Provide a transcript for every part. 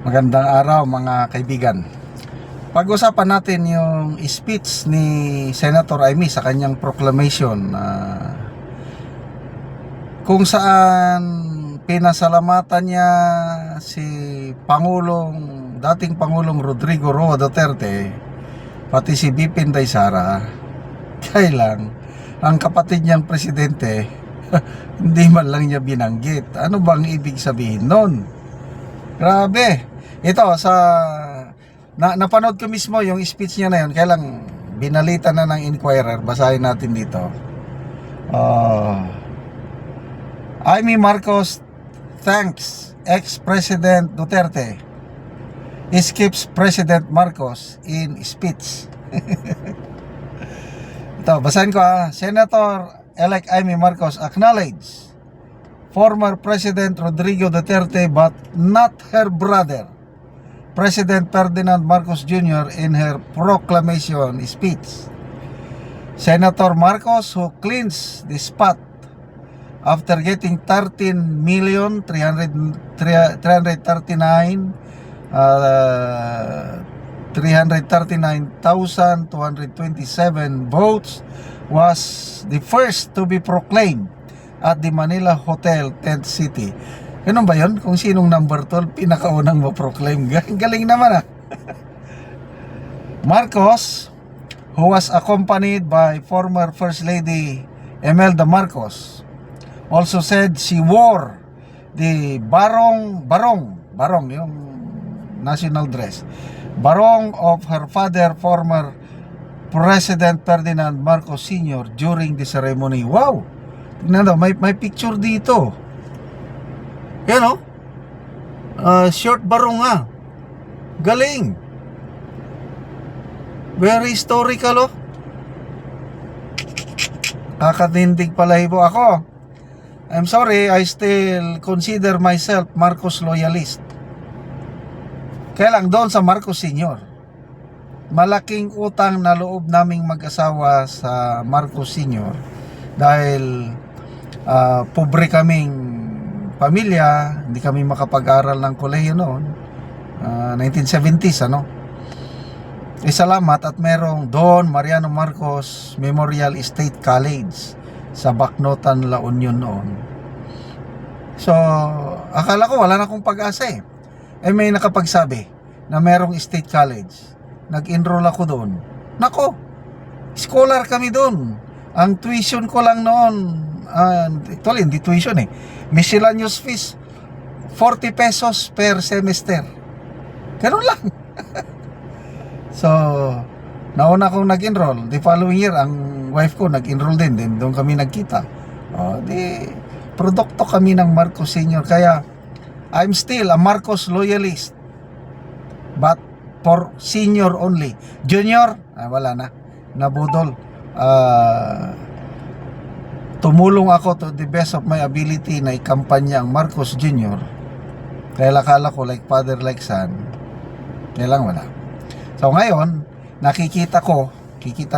Magandang araw mga kaibigan. Pag-usapan natin yung speech ni Senator Amy sa kanyang proclamation kung saan pinasalamatan niya si dating Pangulong Rodrigo Roa Duterte, pati si BP Inday Sara. Kailang ang kapatid niyang presidente hindi man lang niya binanggit. Ano bang ibig sabihin nun? Grabe. Ito napanood ko mismo yung speech niya na yun. Kaya lang binalita na ng Inquirer. Basahin natin dito. Amy Marcos thanks ex-President Duterte. Skips President Marcos in speech. Ito, basahin ko Senator-elect Amy Marcos acknowledge former President Rodrigo Duterte but not her brother, President Ferdinand Marcos Jr. in her proclamation speech. Senator Marcos, who cleansed the spot after getting 13,339,227 votes, was the first to be proclaimed at the Manila Hotel, Tent City. Ganun ba yun? Kung sinong number 12 pinakaunang ma-proclaim. Galing naman Marcos, who was accompanied by former First Lady Imelda Marcos, also said she wore the barong yung national dress, barong of her father, former President Ferdinand Marcos Sr. during the ceremony. Wow! Tignan daw, may picture dito. Yan short barong nga. Galing. Very historical Kakatindig palahibo ako. I'm sorry, I still consider myself Marcos loyalist. Kaya lang doon sa Marcos Sr., malaking utang na loob naming mag-asawa sa Marcos Sr. dahil pobre kaming pamilya, hindi kami makapag-aral ng kolehiyo noon, 1970s salamat at merong Don Mariano Marcos Memorial State College sa Bacnotan, La Union noon. So akala ko wala na akong pag-asa may nakapagsabi na merong state college. Nag-enroll ako doon. Nako, scholar kami doon. Ang tuition ko lang noon, actually hindi tuition miscellaneous fees, 40 pesos per semester. Ganun lang. So nauna akong nag-enroll. The following year ang wife ko nag-enroll din doon kami nagkita. Produkto kami ng Marcos Sr. Kaya I'm still a Marcos loyalist, but for senior only. Junior, wala na, nabudol. Tumulong ako to the best of my ability na ikampanya ang Marcos Jr. Kaya akala ko like father like son. Kaya lang wala. So ngayon, kikita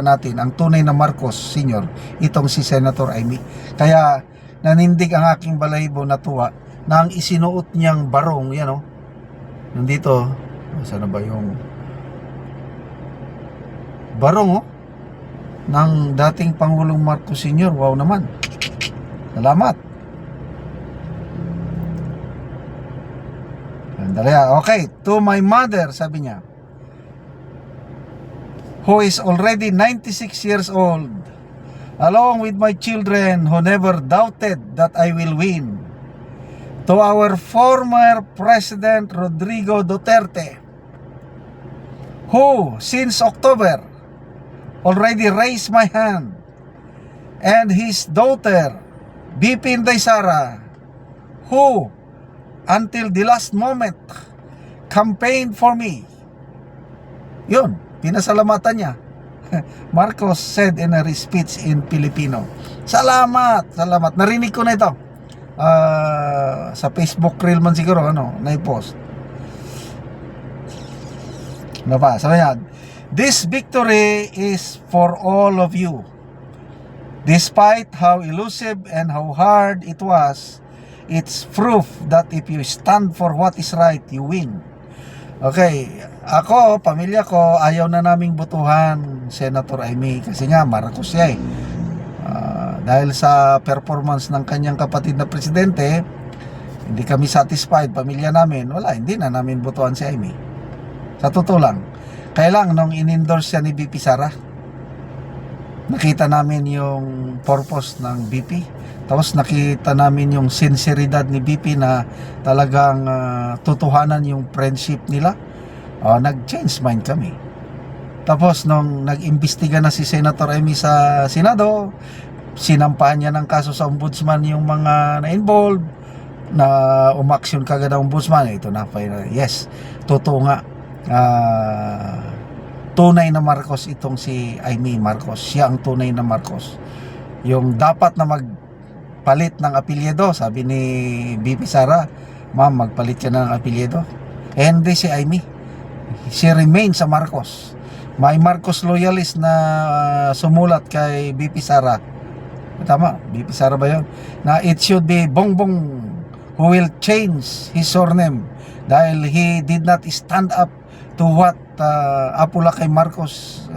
natin ang tunay na Marcos Sr. Itong si Senator Amy. Kaya nanindig ang aking balahibo na tuwa na ang isinuot niyang barong, nandito, saan na ba yung barong ng dating Pangulong Marcos Sr. Wow naman. Salamat. Okay, to my mother, sabi niya, who is already 96 years old, along with my children who never doubted that I will win. To our former President Rodrigo Duterte, who since October already raised my hand, and his daughter BP Inday Sara, who until the last moment campaigned for me. Yun, pinasalamatan niya. Marcos said in a speech in Filipino. Salamat. Narinig ko na ito sa Facebook reel man siguro na-post. Sabi niya, this victory is for all of you. Despite how elusive and how hard it was, it's proof that if you stand for what is right, you win. Okay, ako, pamilya ko, ayaw na naming botohan Senator Amy kasi nga Marcos siya eh. Dahil sa performance ng kanyang kapatid na presidente, hindi kami satisfied, pamilya namin, wala, hindi na namin botohan si Amy. Sa totoo lang. Kaya lang, nung in-endorse siya ni BP Sara, nakita namin yung purpose ng BP. Tapos nakita namin yung sinseridad ni BP na talagang tutuhanan yung friendship nila. Nag-change mind kami. Tapos nung nag-imbestiga na si Senator Amy sa Senado, sinampahan niya ng kaso sa ombudsman yung mga na-involved, na umaksyon kagad ang ombudsman. Ito na, yes, totoo nga. Tunay na Marcos itong si Amy Marcos. Siya ang tunay na Marcos. Yung dapat na magpalit ng apelyido, sabi ni BP Sara, ma'am, magpalit ka na ng apelyido. Hindi si Amy. She remains sa Marcos. May Marcos loyalist na sumulat kay BP Sara. Tama, BP Sara ba yun? Na it should be Bongbong who will change his surname dahil he did not stand up to what Apula kay Marcos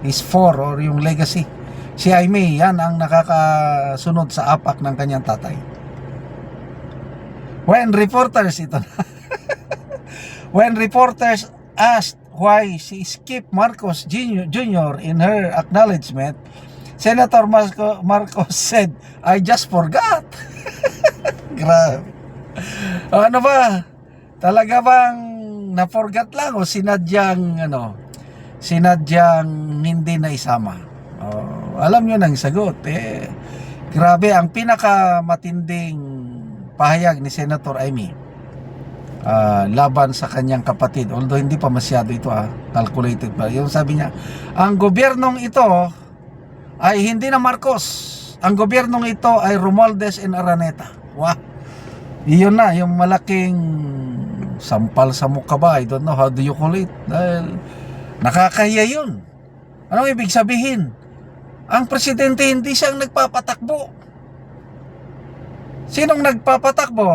is for, or yung legacy. Si Jaime, yan ang nakakasunod sa apak ng kanyang tatay. When reporters when reporters asked why she skipped Marcos Jr. in her acknowledgement, Senator Marcos said, I just forgot. Grabe. Ano ba? Talaga bang na-forgot lang o sinadyang hindi na isama? Alam nyo nang sagot. Grabe, ang pinakamatinding pahayag ni Senator Amy laban sa kanyang kapatid, although hindi pa masyado ito calculated pa. Yung sabi niya, ang gobyernong ito ay hindi na Marcos. Ang gobyernong ito ay Romualdez and Araneta. Wow. Iyon na, yung malaking sampal sa mukha ba? I don't know how do you call it. Dahil nakakahiya yun. Anong ibig sabihin? Ang presidente hindi siyang nagpapatakbo. Sinong nagpapatakbo?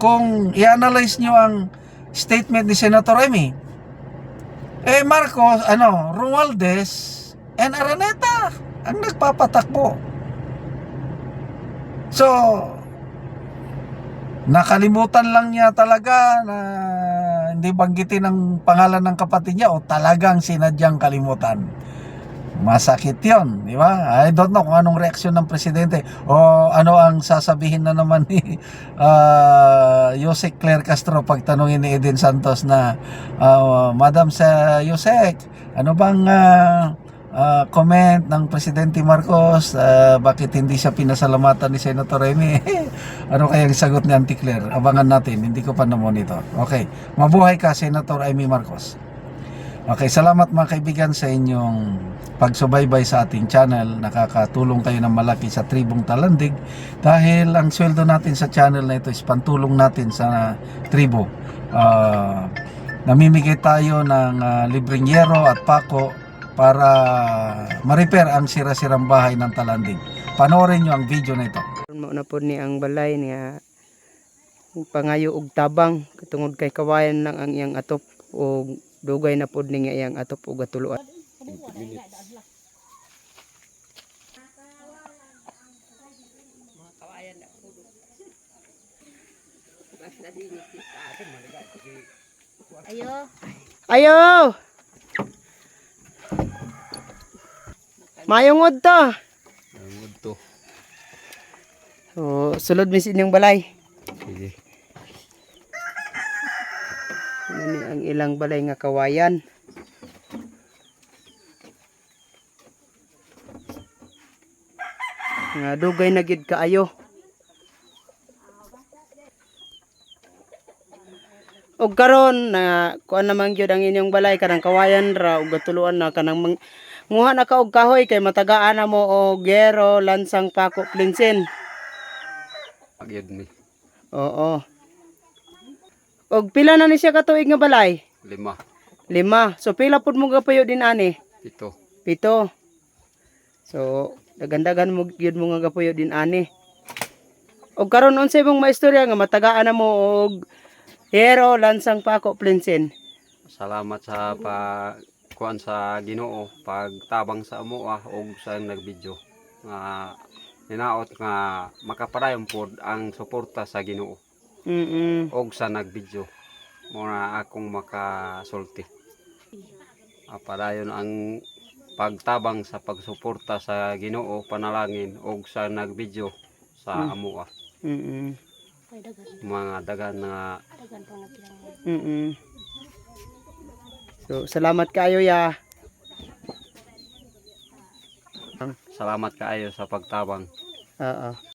Kung i-analyze nyo ang statement ni Senator Amy, Marcos, Romualdez and Araneta ang nagpapatakbo. So, nakalimutan lang niya talaga na hindi banggitin ang pangalan ng kapatid niya o talagang sinadyang kalimutan. Masakit yun, di ba? I don't know kung anong reaksyon ng presidente o ano ang sasabihin na naman ni Yusek Claire Castro pag tanungin ni Eden Santos na Madam sa Yusek, ano bang comment ng Presidente Marcos, bakit hindi siya pinasalamatan ni Senator Amy? Ano kayang sagot ni Auntie Claire? Abangan natin, hindi ko pa na-monitor. Okay, mabuhay ka Senator Amy Marcos. Okay, salamat mga kaibigan sa inyong pagsubaybay sa ating channel. Nakakatulong kayo ng malaki sa Tribong Talandig dahil ang sweldo natin sa channel na ito is pantulong natin sa tribo. Namimigay tayo ng libreng yero at pako para ma-repair ang sira-sirang bahay ng Talandig. Panoorin nyo ang video na ito. Mauna po ni ang balay niya pangayo og tabang katungod kay kawayan lang ang iyang atop o dugay na pod niya iyang atop og gatuluan. Ayo. Ayo. Mayong to. Mayong to. Oh, sulod mis inyong balay. Sige. Ano ang ilang balay nga kawayan. Nga dugay na gid kaayo. Og karon na kuan naman gyud ang inyong balay kanang kawayan ra ug gatuluan na kanang nguha na ka og kahoy kay matagaan na mo og gero, lansang, pako, plinsin. Agyod mi. Oo. Og pila na ni siya ka tuig nga balay? 5. 5. So pila pud mo gapuyo din ani? 7. 7. So dagandagan mo gyud mo nga gapuyo din ani. Og karon unsay mong maistorya nga matagaan na mo og Hero lansang pako plinsin. Salamat sa kuan sa Ginoo pagtabang sa amo og sa nagbidyo nga hinaot nga makapadayon pod ang suporta sa Ginoo og sa nagbidyo mo na akong makasulti. Padayon ang pagtabang sa pagsuporta sa Ginoo, panalangin og sa nagbidyo sa amo mga dagan nga So salamat kayo ya. salamat kaayo sa pagtabang. Oo.